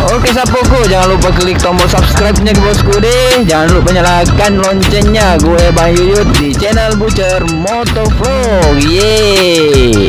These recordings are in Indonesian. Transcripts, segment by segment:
Oke sapuku, jangan lupa klik tombol subscribe-nya di bosku deh. Jangan lupa nyalakan loncengnya. Gue Bang Yuyut di channel Butcher Motovlog. Yeay.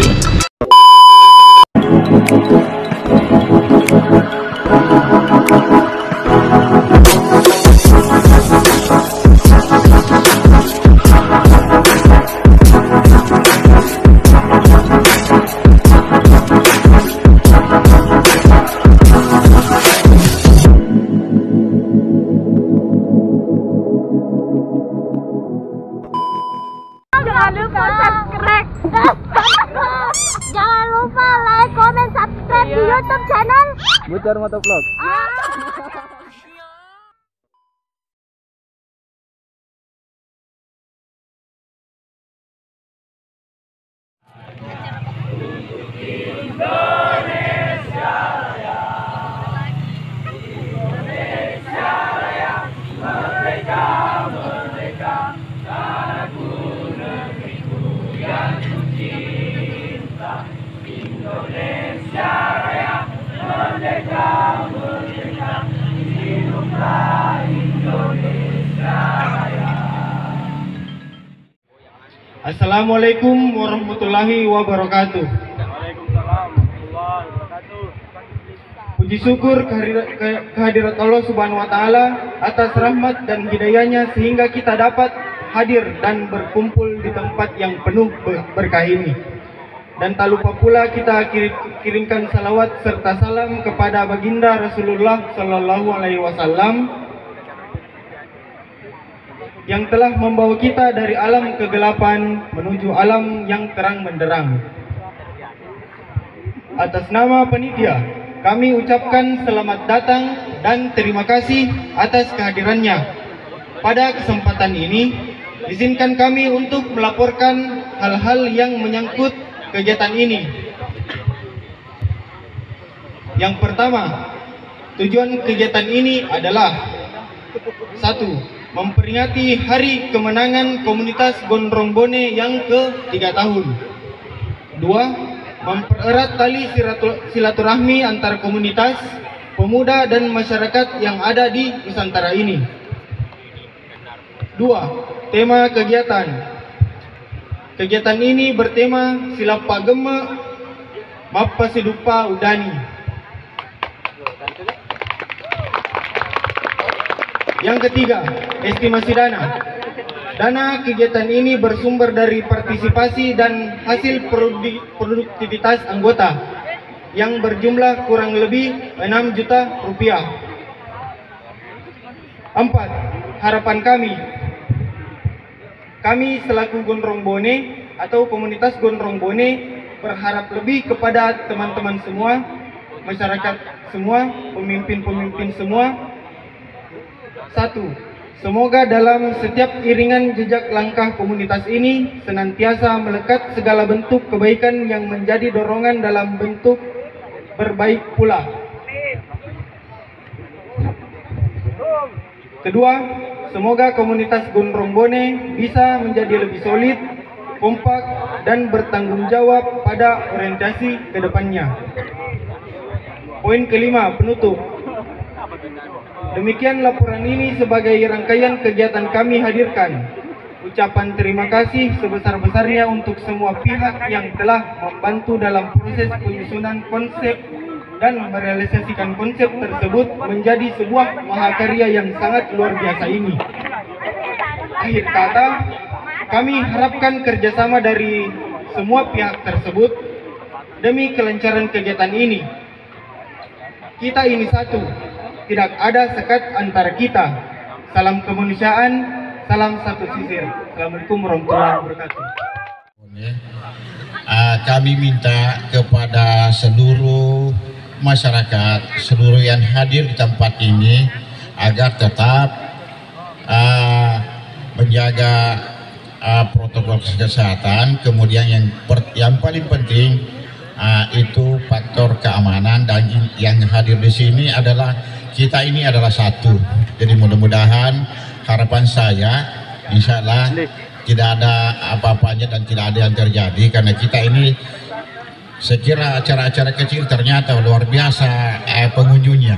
Jangan lupa subscribe. Jangan lupa like, comment, subscribe di YouTube channel Butcher Motovlog. Assalamualaikum warahmatullahi wabarakatuh. Puji syukur kehadirat Allah Subhanahu wa Ta'ala atas rahmat dan hidayahnya sehingga kita dapat hadir dan berkumpul di tempat yang penuh berkah ini. Dan tak lupa pula kita kirimkan salawat serta salam kepada baginda Rasulullah Sallallahu Alaihi Wasallam yang telah membawa kita dari alam kegelapan menuju alam yang terang benderang. Atas nama panitia, kami ucapkan selamat datang dan terima kasih atas kehadirannya. Pada kesempatan ini, izinkan kami untuk melaporkan hal-hal yang menyangkut kegiatan ini. Yang pertama, tujuan kegiatan ini adalah 1. Memperingati Hari Kemenangan Komunitas Gondrong Bone yang ke-3 tahun. 2. Mempererat tali silaturahmi antar komunitas, pemuda dan masyarakat yang ada di Nusantara ini. 2. Tema kegiatan. Kegiatan ini bertema Silapa Gema Mappa Sidupa Udani. Yang ketiga, estimasi dana. Dana kegiatan ini bersumber dari partisipasi dan hasil produktivitas anggota yang berjumlah kurang lebih 6 juta rupiah. 4. Harapan kami. Kami selaku Gondrong Bone atau komunitas Gondrong Bone berharap lebih kepada teman-teman semua, masyarakat semua, pemimpin-pemimpin semua. 1. Semoga dalam setiap iringan jejak langkah komunitas ini senantiasa melekat segala bentuk kebaikan yang menjadi dorongan dalam bentuk berbaik pula. Kedua, semoga komunitas Gondrong Bone bisa menjadi lebih solid, kompak, dan bertanggung jawab pada orientasi ke depannya. Poin kelima, penutup. Demikian laporan ini sebagai rangkaian kegiatan kami hadirkan. Ucapan terima kasih sebesar-besarnya untuk semua pihak yang telah membantu dalam proses penyusunan konsep dan merealisasikan konsep tersebut menjadi sebuah mahakarya yang sangat luar biasa ini. Akhir kata, kami harapkan kerjasama dari semua pihak tersebut demi kelancaran kegiatan ini. Kita ini satu, tidak ada sekat antara kita. Salam kemanusiaan, salam satu sisir. Assalamualaikum warahmatullahi wabarakatuh. Kami minta kepada seluruh masyarakat, seluruh yang hadir di tempat ini agar tetap menjaga protokol kesehatan. Kemudian yang paling penting itu faktor keamanan, dan yang hadir di sini adalah kita ini adalah satu. Jadi mudah-mudahan harapan saya insya Allah tidak ada apa-apanya dan tidak ada yang terjadi, karena kita ini Saya kira acara-acara kecil ternyata luar biasa pengunjungnya.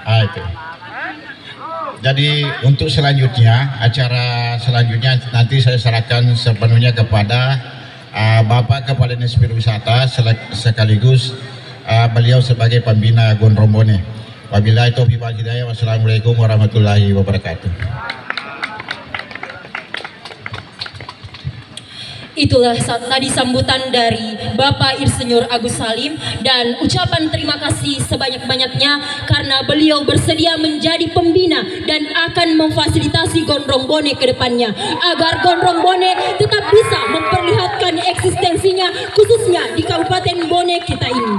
Itu. Jadi untuk selanjutnya, acara selanjutnya nanti saya serahkan sepenuhnya kepada Bapak Kepala Dinas Pariwisata sekaligus beliau sebagai pembina Gondrong Bone. Wabillahi taufiq wal hidayah. Wassalamualaikum warahmatullahi wabarakatuh. Itulah tadi sambutan dari Bapak Insinyur Agus Salim dan ucapan terima kasih sebanyak-banyaknya karena beliau bersedia menjadi pembina dan akan memfasilitasi Gondrong Bone ke depannya agar Gondrong Bone tetap bisa memperlihatkan eksistensinya khususnya di Kabupaten Bone kita ini.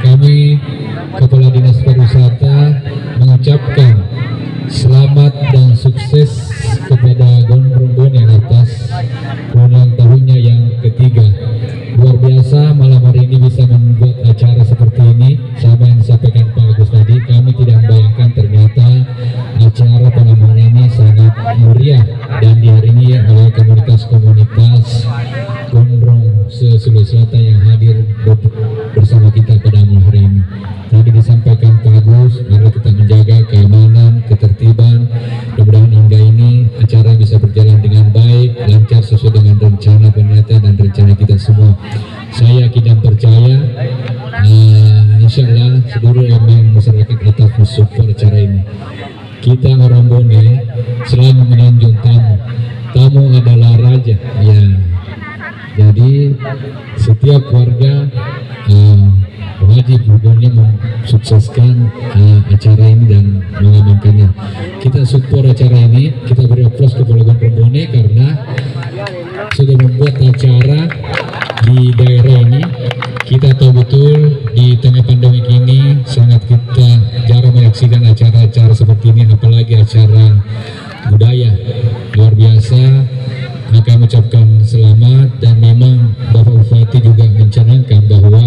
Kami Kepala Dinas Pariwisata mengucapkan selamat dan sukses kepada Gondrong Bone atas ulang tahunnya yang ketiga. Luar biasa malam hari ini bisa membuat acara seperti ini. Sama yang disampaikan Pak Agus tadi, kami tidak membayangkan ternyata acara malam hari ini sangat meriah dan dihadiri oleh komunitas-komunitas Gondrong se-Sulawesi Selatan yang hadir bersama kita pada malam hari ini. Tadi disampaikan Pak Agus, mari kita menjaga keamanan, ketertiban. Mudah-mudahan hingga ini acara bisa berjalan dengan baik, lancar sesuai dengan rencana pemerintah dan rencana kita semua. Saya yakin dan percaya, insya Allah seluruh elemen masyarakat tetap mensupport acara ini. Kita orang Bone selalu menunjuk tamu. Tamu adalah raja, ya. Jadi setiap warga wajib hukumnya mensukseskan acara ini dan mengamankannya. Kita support acara ini, kita beri aplaus kepada Gondrong Bone karena sudah membuat acara di daerah ini. Kita tahu betul di tengah pandemi ini sangat kita jarang menyaksikan acara-acara seperti ini, apalagi acara budaya. Luar biasa. Kami mengucapkan selamat dan memang Bapak Bupati juga mencanangkan bahwa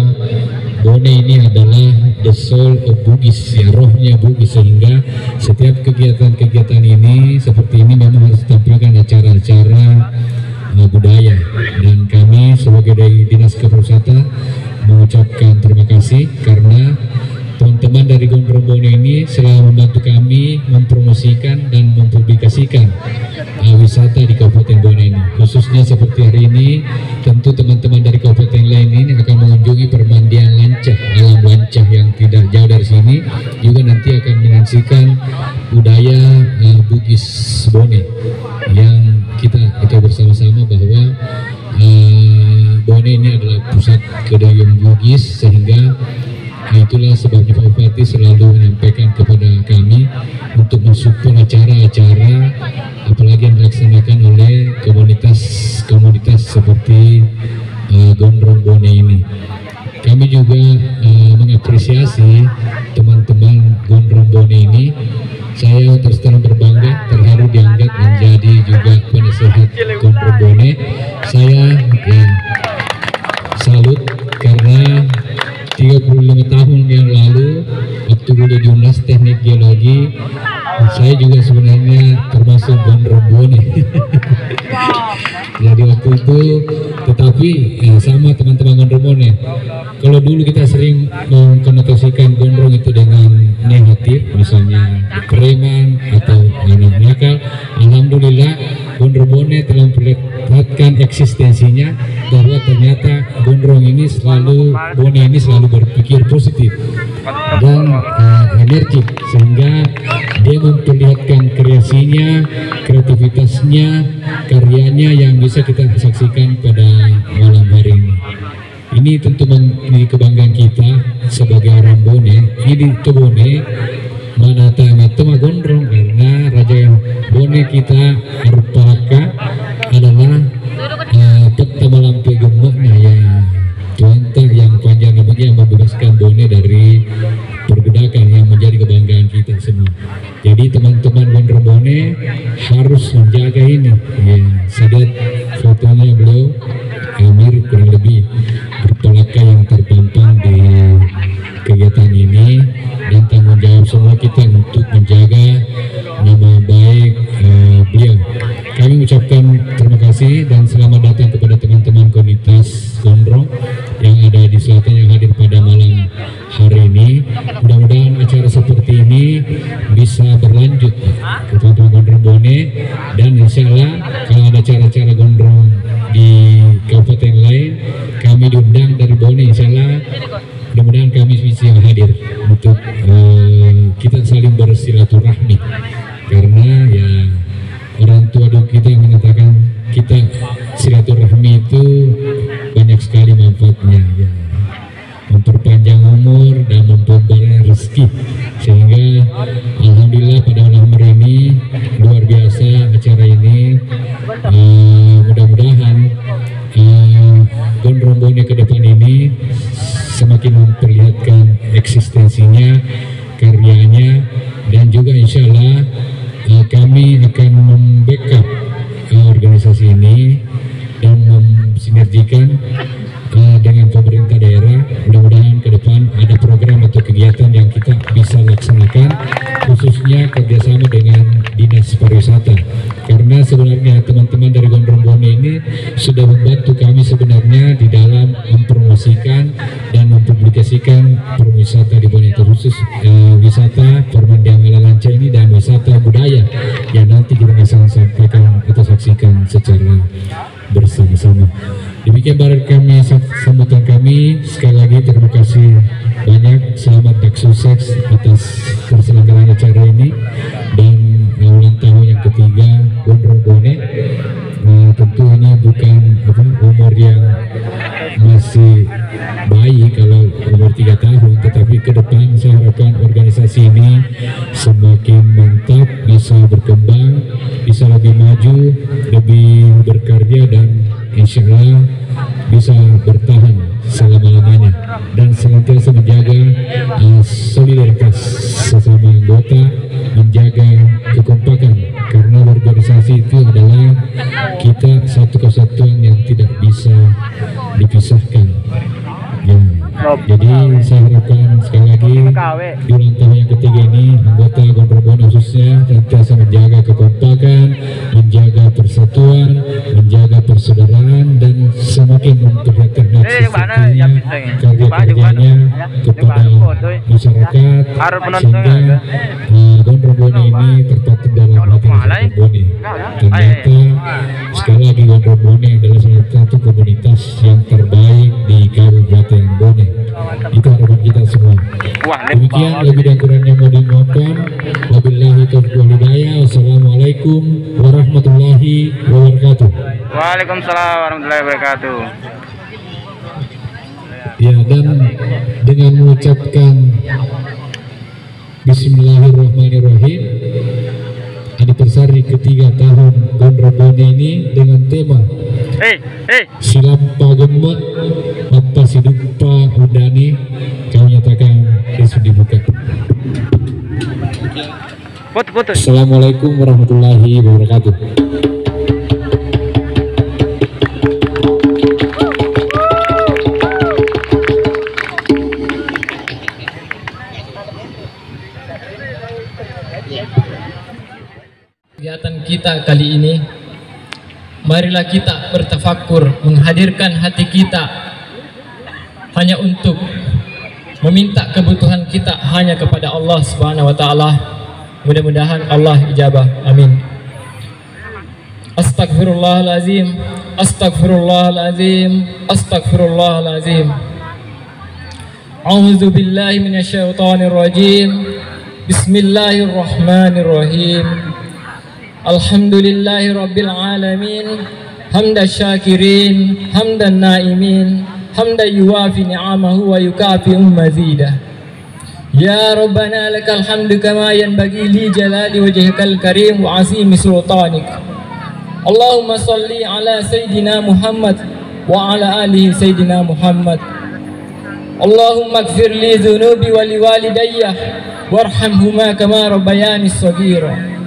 Bone ini adalah the soul of Bugis, ya, rohnya Bugis, sehingga setiap kegiatan-kegiatan ini seperti ini memang harus ditampilkan acara-acara budaya. Dan kami sebagai dari Dinas Kepariwisata mengucapkan terima kasih karena teman-teman dari Gondrong Bone ini selalu membantu kami mempromosikan dan mempublikasikan wisata di Kabupaten Bone ini. Khususnya seperti hari ini, tentu teman-teman dari kabupaten lain ini akan mengunjungi permandian Lancah, alam Lancah yang tidak jauh dari sini, juga nanti akan menyaksikan budaya Bugis Bone yang kita bersama-sama bahwa Bone ini adalah pusat kebudayaan Bugis, sehingga itulah sebabnya Pak Bupati selalu menyampaikan kepada kami untuk mensupport acara-acara apalagi yang dilaksanakan oleh komunitas seperti Gondrong Bone ini. Kami juga mengapresiasi teman-teman Gondrong Bone ini. Saya terus terang berbangga, terharu diangkat menjadi juga penasehat Gondrong Bone. Saya salut karena 35 tahun yang lalu waktu kuliah di UNAS Teknik Geologi, saya juga sebenarnya termasuk Gondrong Bone. Jadi waktu itu, tetapi sama teman-teman Gondrong Bone, kalau dulu kita sering mengkonotasikan Gondrong itu dengan negatif, misalnya preman atau anak nakal. Alhamdulillah Gondrong Bone telah memperlihatkan eksistensinya bahwa ternyata Gondrong ini Bone ini selalu berpikir positif dan energik, sehingga dia memperlihatkan kreasinya, kreativitasnya, karyanya yang bisa kita saksikan pada malam hari ini. Ini tentu menjadi kebanggaan kita sebagai orang Bone. Ini ke Bone mana itu mah Gondrong, karena Raja Bone kita Arupaka adalah peta malampe gemuknya ya tuanta yang panjang yang membebaskan Bone dari perbudakan, yang menjadi kebanggaan kita semua. Jadi teman-teman Gondrong Bone harus menjaga ini. Ya, saya lihat fotonya beliau mirip kurang lebih berpelaka yang terpampang di kegiatan ini, dan tanggung jawab semua kita untuk menjaga nama baik beliau. Kami mengucapkan gondrong yang ada di selatan yang hadir pada malam hari ini. Mudah-mudahan acara seperti ini bisa berlanjut ke teman-teman Gondrong Bone, dan insya Allah kalau ada acara-acara gondrong di kabupaten lain kami diundang dari Bone, insya Allah mudah-mudahan kami bisa hadir untuk kita saling bersilaturahmi, karena ya orang tua dulu kita menyatakan kita silaturahmi itu banyak sekali manfaatnya, ya, memperpanjang umur dan memperbanyak rezeki, sehingga alhamdulillah pada malam hari ini luar biasa acara ini. Mudah-mudahan Gondrong Bone ke depan ini semakin memperlihatkan eksistensinya, karyanya, dan juga insya Allah kami akan membackup organisasi ini dan mensinergikan dengan pemerintah daerah. Mudah-mudahan ke depan ada program atau kegiatan yang kita bisa laksanakan, khususnya kerjasama dengan Dinas Pariwisata, karena sebenarnya teman-teman dari Gondrong Bone ini sudah membantu kami sebenarnya di dalam mempromosikan dan mempublikasikan pariwisata di Bone, terkhusus wisata Permandiang Ala Lanca ini dan wisata budaya yang nanti kita akan sampaikan atau saksikan secara bersama-sama. Demikian barat kami, sambutan kami. Sekali lagi terima kasih banyak, selamat dan sukses atas terselenggaranya acara ini dan ulang tahun yang ketiga Gondrong Bone. Tentu ini bukan umur yang masih bayi kalau umur 3 tahun, tetapi ke depan saya harapkan organisasi ini semakin mantap, bisa berkembang, bisa lebih maju, lebih berkarya, dan insya Allah bisa bertahan selama-lamanya dan senantiasa menjaga solidaritas sesama anggota, menjaga kekompakan, karena organisasi itu adalah kita satu kesatuan yang tidak bisa dipisahkan. Ya, jadi saya harapkan sekali lagi di ulang tahun yang ketiga ini anggota Gondrong Bone khususnya senantiasa menjaga kekompakan, menjaga persatuan, menjaga persaudaraan, dan semakin memperlihatkan eksistensinya, karya-karyanya kepada masyarakat, sehingga Gondrong Bone ini terpatut dalam hati Gondrong Bone. Ternyata sekali lagi Gondrong Bone adalah salah satu komunitas yang terbaik di Kabupaten Bone. Itu harapan kita semua. Demikian lebih dan kurangnya mau dimaafkan. Wabillahi taufiq wal hidayah. Wassalamualaikum warahmatullahi wabarakatuh. Waalaikumsalam warahmatullahi wabarakatuh. Ya, dan dengan mengucapkan Bismillahirrahmanirrahim, anniversary ketiga tahun Gondrong Bone ini dengan tema Silampa Gemot Apa Sidumpa Udani, kami nyatakan sudah dibuka. Assalamualaikum warahmatullahi wabarakatuh. Kegiatan kita kali ini, marilah kita bertafakkur, menghadirkan hati kita hanya untuk meminta kebutuhan kita hanya kepada Allah Subhanahu wa taala. Mudah-mudahan Allah ijabah. Amin. Astagfirullahalazim, astagfirullahalazim, astagfirullahalazim. A'udzu billahi minasyaitonir rajim. Bismillahirrahmanirrahim. Alhamdulillahi rabbil alamin, hamdan syakirin, hamdan naimin, hamdan yuwafi ni'amahu wa yukafi'u mazidah. Ya Rabbana lakal hamdu kama yanbaghi li jalali wajhikal karim wa azimi sultanik. Allahumma salli ala sayyidina Muhammad wa ala alihi sayyidina Muhammad. Allahumma ighfir li dhunubi wa li walidayya warhamhuma kama rabbayani shaghira.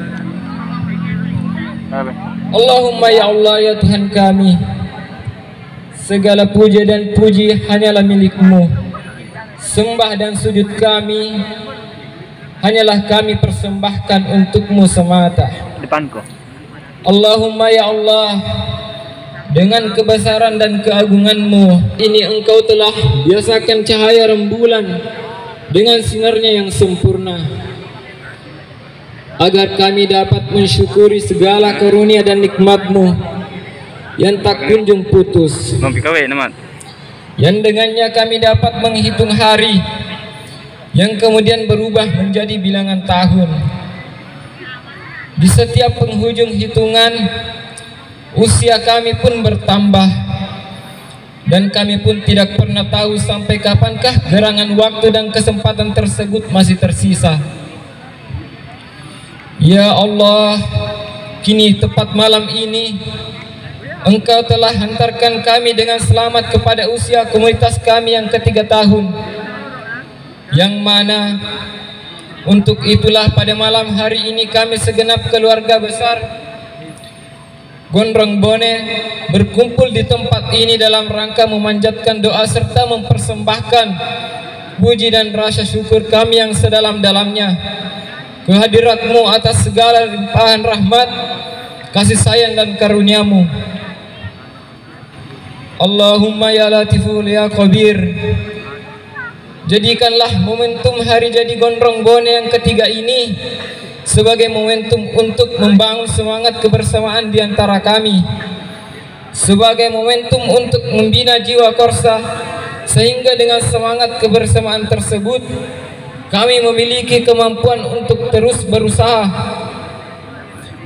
Allahumma ya Allah ya Tuhan kami, segala puja dan puji hanyalah milik-Mu. Sembah dan sujud kami hanyalah kami persembahkan untuk-Mu semata. Depanku. Allahumma ya Allah, dengan kebesaran dan keagungan-Mu ini Engkau telah biasakan cahaya rembulan dengan sinarnya yang sempurna, agar kami dapat mensyukuri segala karunia dan nikmat-Mu yang tak kunjung putus, yang dengannya kami dapat menghitung hari yang kemudian berubah menjadi bilangan tahun. Di setiap penghujung hitungan, usia kami pun bertambah, dan kami pun tidak pernah tahu sampai kapankah gerangan waktu dan kesempatan tersebut masih tersisa. Ya Allah, kini tepat malam ini Engkau telah hantarkan kami dengan selamat kepada usia komunitas kami yang ke-3 tahun, yang mana untuk itulah pada malam hari ini kami segenap keluarga besar Gondrong Bone berkumpul di tempat ini dalam rangka memanjatkan doa serta mempersembahkan puji dan rasa syukur kami yang sedalam-dalamnya kehadirat-Mu atas segala limpahan rahmat, kasih sayang dan karunia-Mu. Allahumma ya Latiful ya Khabir, jadikanlah momentum hari jadi Gondrong Bone yang ke-3 ini sebagai momentum untuk membangun semangat kebersamaan di antara kami, sebagai momentum untuk membina jiwa korsa, sehingga dengan semangat kebersamaan tersebut kami memiliki kemampuan untuk terus berusaha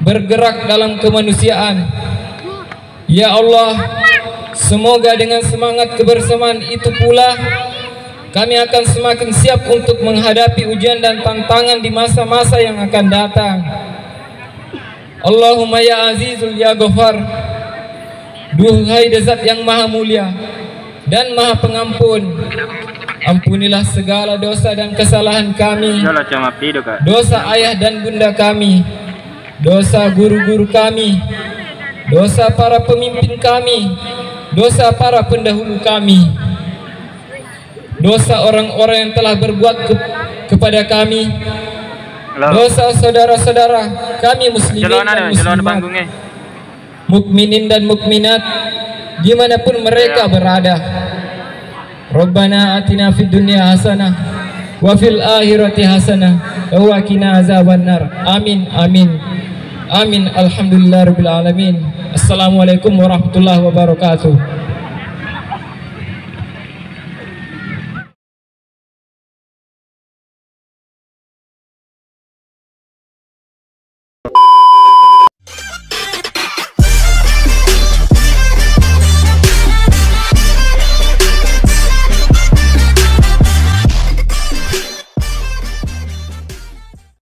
bergerak dalam kemanusiaan. Ya Allah, semoga dengan semangat kebersamaan itu pula kami akan semakin siap untuk menghadapi ujian dan tantangan di masa-masa yang akan datang. Allahumma ya Azizul ya Ghafar, duhai Zat yang maha mulia dan maha pengampun, ampunilah segala dosa dan kesalahan kami, dosa ayah dan bunda kami, dosa guru-guru kami, dosa para pemimpin kami, dosa para pendahulu kami, dosa orang-orang yang telah berbuat kepada kami, dosa saudara-saudara kami muslimin dan muslimat, mukminin dan mukminat dimanapun mereka berada. Rabbana atina fid dunya hasanah wa fil akhirati hasanah wa qina azabannar. Amin amin amin. Alhamdulillahirabbil alamin. Assalamualaikum warahmatullahi wabarakatuh.